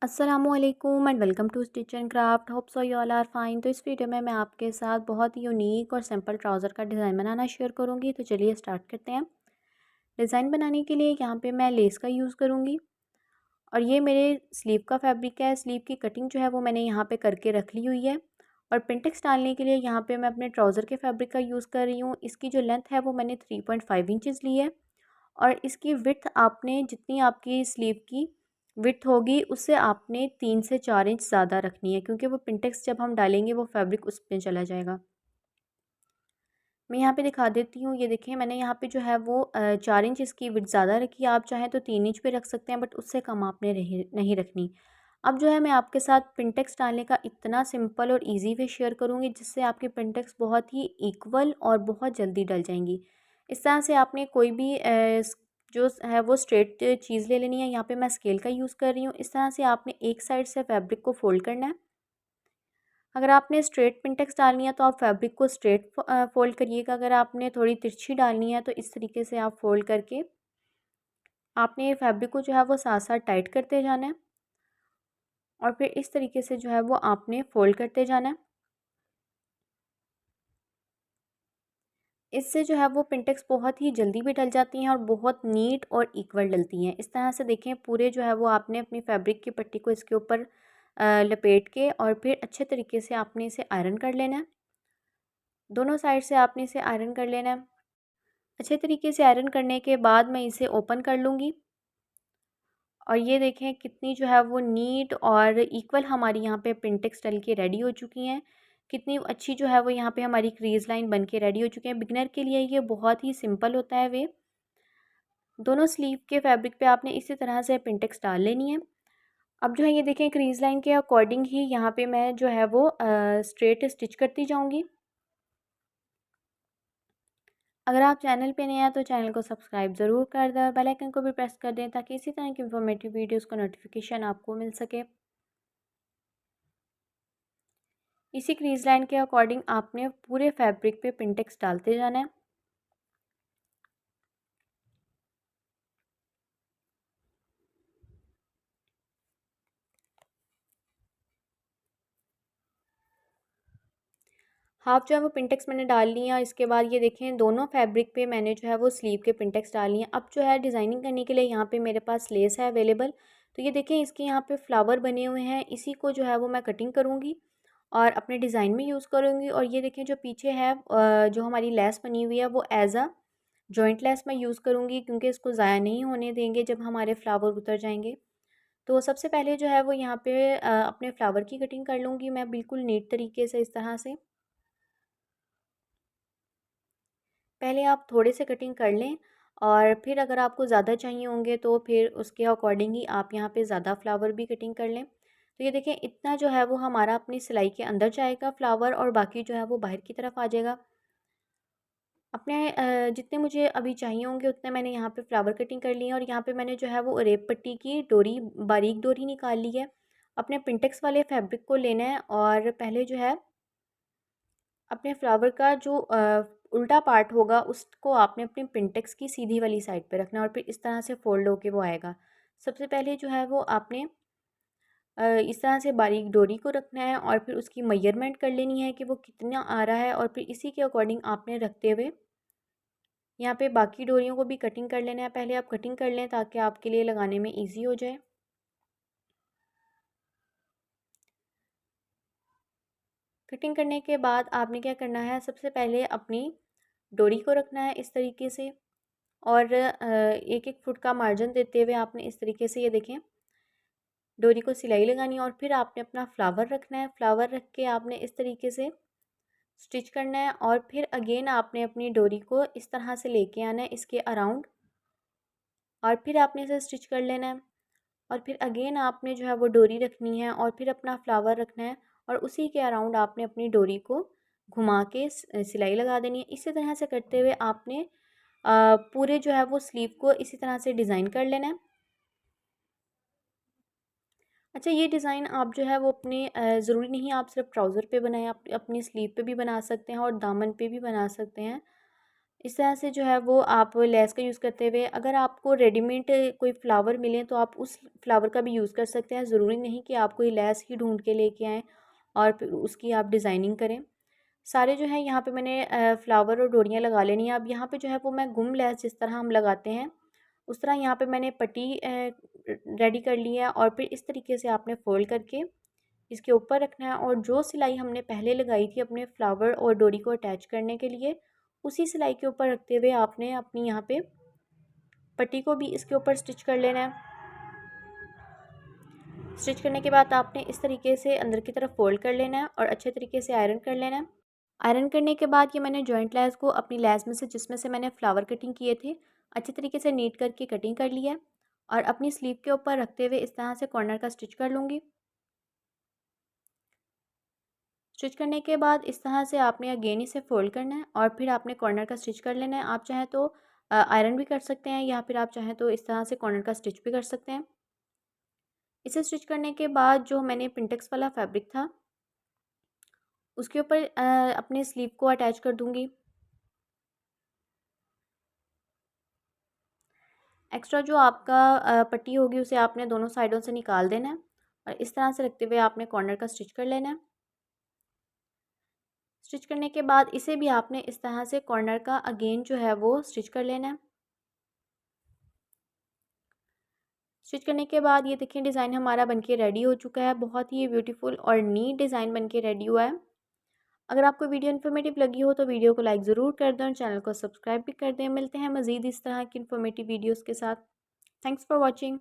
अस्सलामुअलैकुम and welcome to stitch and craft. Hope so you all are fine. तो इस video में मैं आपके साथ बहुत ही यूनिक और सिंपल ट्राउज़र का डिज़ाइन बनाना शेयर करूंगी। तो चलिए स्टार्ट करते हैं। डिज़ाइन बनाने के लिए यहाँ पे मैं लेस का यूज़ करूंगी और ये मेरे स्लीव का फैब्रिक है। स्लीव की कटिंग जो है वो मैंने यहाँ पे करके रख ली हुई है। और पिंटेक्स डालने के लिए यहाँ पे मैं अपने ट्राउज़र के फैब्रिक का यूज़ कर रही हूँ। इसकी जो लेंथ है वो मैंने 3.5 इंचज़ ली है और इसकी विड्थ आपने जितनी आपकी स्लीव की विड्थ होगी उससे आपने 3 से 4 इंच ज़्यादा रखनी है, क्योंकि वो पिंटेक्स जब हम डालेंगे वो फैब्रिक उस पे चला जाएगा। मैं यहाँ पे दिखा देती हूँ। ये देखिए मैंने यहाँ पे जो है वो 4 इंच इसकी विड्थ ज़्यादा रखी है। आप चाहें तो 3 इंच पे रख सकते हैं, बट उससे कम आपने नहीं रखनी। अब जो है मैं आपके साथ पिंटेक्स डालने का इतना सिंपल और ईजी वे शेयर करूँगी जिससे आपकी पिंटेक्स बहुत ही इक्वल और बहुत जल्दी डल जाएंगी। इस तरह से आपने कोई भी जो है वो स्ट्रेट चीज़ ले लेनी है। यहाँ पे मैं स्केल का यूज़ कर रही हूँ। इस तरह से आपने एक साइड से फैब्रिक को फोल्ड करना है। अगर आपने स्ट्रेट पिंटेक्स डालनी है तो आप फैब्रिक को स्ट्रेट फोल्ड करिएगा। अगर आपने थोड़ी तिरछी डालनी है तो इस तरीके से आप फोल्ड करके आपने फैब्रिक को जो है वो साथ साथ टाइट करते जाना है और फिर इस तरीके से जो है वो आपने फोल्ड करते जाना है। इससे जो है वो पिंटेक्स बहुत ही जल्दी भी डल जाती हैं और बहुत नीट और इक्वल डलती हैं। इस तरह से देखें, पूरे जो है वो आपने अपनी फैब्रिक की पट्टी को इसके ऊपर लपेट के और फिर अच्छे तरीके से आपने इसे आयरन कर लेना है। दोनों साइड से आपने इसे आयरन कर लेना है। अच्छे तरीके से आयरन करने के बाद मैं इसे ओपन कर लूँगी और ये देखें कितनी जो है वो नीट और इक्वल हमारी यहाँ पे पिंटेक्स डल के रेडी हो चुकी हैं। कितनी अच्छी जो है वो यहाँ पे हमारी क्रीज लाइन बन के रेडी हो चुकी है। बिगनर के लिए ये बहुत ही सिंपल होता है वे। दोनों स्लीव के फैब्रिक पे आपने इसी तरह से पिंटेक्स डाल लेनी है। अब जो है ये देखें क्रीज लाइन के अकॉर्डिंग ही यहाँ पे मैं जो है वो स्ट्रेट स्टिच करती जाऊँगी। अगर आप चैनल पे नए हैं तो चैनल को सब्सक्राइब ज़रूर कर दें और बेल आइकन को भी प्रेस कर दें ताकि इसी तरह की इन्फॉर्मेटिव वीडियोस का नोटिफिकेशन आपको मिल सके। इसी क्रीज लाइन के अकॉर्डिंग आपने पूरे फैब्रिक पे पिंटेक्स डालते जाना है। हाफ जो है वो पिंटेक्स मैंने डाल ली है और इसके बाद ये देखें दोनों फैब्रिक पे मैंने जो है वो स्लीव के पिंटेक्स डाल लिए हैं। अब जो है डिज़ाइनिंग करने के लिए यहाँ पे मेरे पास लेस है अवेलेबल। तो ये देखें इसके यहाँ पे फ्लावर बने हुए हैं। इसी को जो है वो मैं कटिंग करूँगी और अपने डिज़ाइन में यूज़ करूँगी। और ये देखें जो पीछे है जो हमारी लेस बनी हुई है वो एज अ जॉइंट लेस मैं यूज़ करूँगी, क्योंकि इसको ज़ाया नहीं होने देंगे जब हमारे फ्लावर उतर जाएंगे। तो सबसे पहले जो है वो यहाँ पे अपने फ्लावर की कटिंग कर लूँगी मैं बिल्कुल नीट तरीके से। इस तरह से पहले आप थोड़े से कटिंग कर लें और फिर अगर आपको ज़्यादा चाहिए होंगे तो फिर उसके अकॉर्डिंग ही आप यहाँ पे ज़्यादा फ्लावर भी कटिंग कर लें। तो ये देखें इतना जो है वो हमारा अपनी सिलाई के अंदर जाएगा फ्लावर और बाकी जो है वो बाहर की तरफ आ जाएगा। अपने जितने मुझे अभी चाहिए होंगे उतने मैंने यहाँ पे फ्लावर कटिंग कर ली है और यहाँ पे मैंने जो है वो रेप पट्टी की डोरी बारीक डोरी निकाल ली है। अपने पिंटेक्स वाले फैब्रिक को लेना है और पहले जो है अपने फ्लावर का जो उल्टा पार्ट होगा उसको आपने अपने पिंटेक्स की सीधी वाली साइड पे रखना है और फिर इस तरह से फोल्ड होके वो आएगा। सबसे पहले जो है वो आपने इस तरह से बारीक डोरी को रखना है और फिर उसकी मेजरमेंट कर लेनी है कि वो कितना आ रहा है और फिर इसी के अकॉर्डिंग आपने रखते हुए यहाँ पे बाकी डोरियों को भी कटिंग कर लेना है। पहले आप कटिंग कर लें ताकि आपके लिए लगाने में ईजी हो जाए। कटिंग करने के बाद आपने क्या करना है, सबसे पहले अपनी डोरी को रखना है इस तरीके से और एक एक फुट का मार्जिन देते हुए आपने इस तरीके से ये देखें डोरी को सिलाई लगानी है और फिर आपने अपना फ्लावर रखना है। फ्लावर रख के आपने इस तरीके से स्टिच करना है और फिर अगेन आपने अपनी डोरी को इस तरह से लेके आना है इसके अराउंड और फिर आपने इसे स्टिच कर लेना है। और फिर अगेन आपने जो है वो डोरी रखनी है और फिर अपना फ्लावर रखना है और उसी के अराउंड आपने अपनी डोरी को घुमा के सिलाई लगा देनी है। इसी तरह से करते हुए आपने पूरे जो है वो स्लीव को इसी तरह से डिज़ाइन कर लेना है। अच्छा, ये डिज़ाइन आप जो है वो अपने ज़रूरी नहीं आप सिर्फ ट्राउज़र पे बनाएं, आप अपनी स्लीव पे भी बना सकते हैं और दामन पे भी बना सकते हैं। इस तरह से जो है वो आप लेस का यूज़ करते हुए, अगर आपको रेडीमेड कोई फ्लावर मिले तो आप उस फ्लावर का भी यूज़ कर सकते हैं। ज़रूरी नहीं कि आप कोई लेस ही ढूंढ के लेके आएँ और फिर उसकी आप डिज़ाइनिंग करें। सारे जो है यहाँ पे मैंने फ्लावर और डोरियाँ लगा लेनी है। अब यहाँ पे जो है वो मैं गुम लेस जिस तरह हम लगाते हैं उस तरह यहाँ पे मैंने पट्टी रेडी कर ली है और फिर इस तरीके से आपने फोल्ड करके इसके ऊपर रखना है और जो सिलाई हमने पहले लगाई थी अपने फ्लावर और डोरी को अटैच करने के लिए, उसी सिलाई के ऊपर रखते हुए आपने अपनी यहाँ पे पट्टी को भी इसके ऊपर स्टिच कर लेना है। स्टिच करने के बाद आपने इस तरीके से अंदर की तरफ फोल्ड कर लेना है और अच्छे तरीके से आयरन कर लेना है। आयरन करने के बाद ये मैंने जॉइंट लेस को अपनी लेस में से जिसमें से मैंने फ्लावर कटिंग किए थे अच्छे तरीके से नीट करके कटिंग कर लिया है और अपनी स्लीव के ऊपर रखते हुए इस तरह से कॉर्नर का स्टिच कर लूँगी। स्टिच करने के बाद इस तरह से आपने अगेन इसे फोल्ड करना है और फिर आपने कॉर्नर का स्टिच कर लेना है। आप चाहें तो आयरन भी कर सकते हैं या फिर आप चाहें तो इस तरह से कॉर्नर का स्टिच भी कर सकते हैं। इसे स्टिच करने के बाद जो मैंने पिंटेक्स वाला फैब्रिक था उसके ऊपर अपने स्लीव को अटैच कर दूंगी। एक्स्ट्रा जो आपका पट्टी होगी उसे आपने दोनों साइडों से निकाल देना है और इस तरह से रखते हुए आपने कॉर्नर का स्टिच कर लेना है। स्टिच करने के बाद इसे भी आपने इस तरह से कॉर्नर का अगेन जो है वो स्टिच कर लेना है। स्टिच करने के बाद ये देखिए डिज़ाइन हमारा बनके रेडी हो चुका है। बहुत ही ब्यूटीफुल और नीट डिज़ाइन बनके रेडी हुआ है। अगर आपको वीडियो इन्फॉर्मेटिव लगी हो तो वीडियो को लाइक ज़रूर कर दें और चैनल को सब्सक्राइब भी कर दें। मिलते हैं मज़ीद इस तरह की इन्फॉर्मेटिव वीडियोज़ के साथ। Thanks for watching.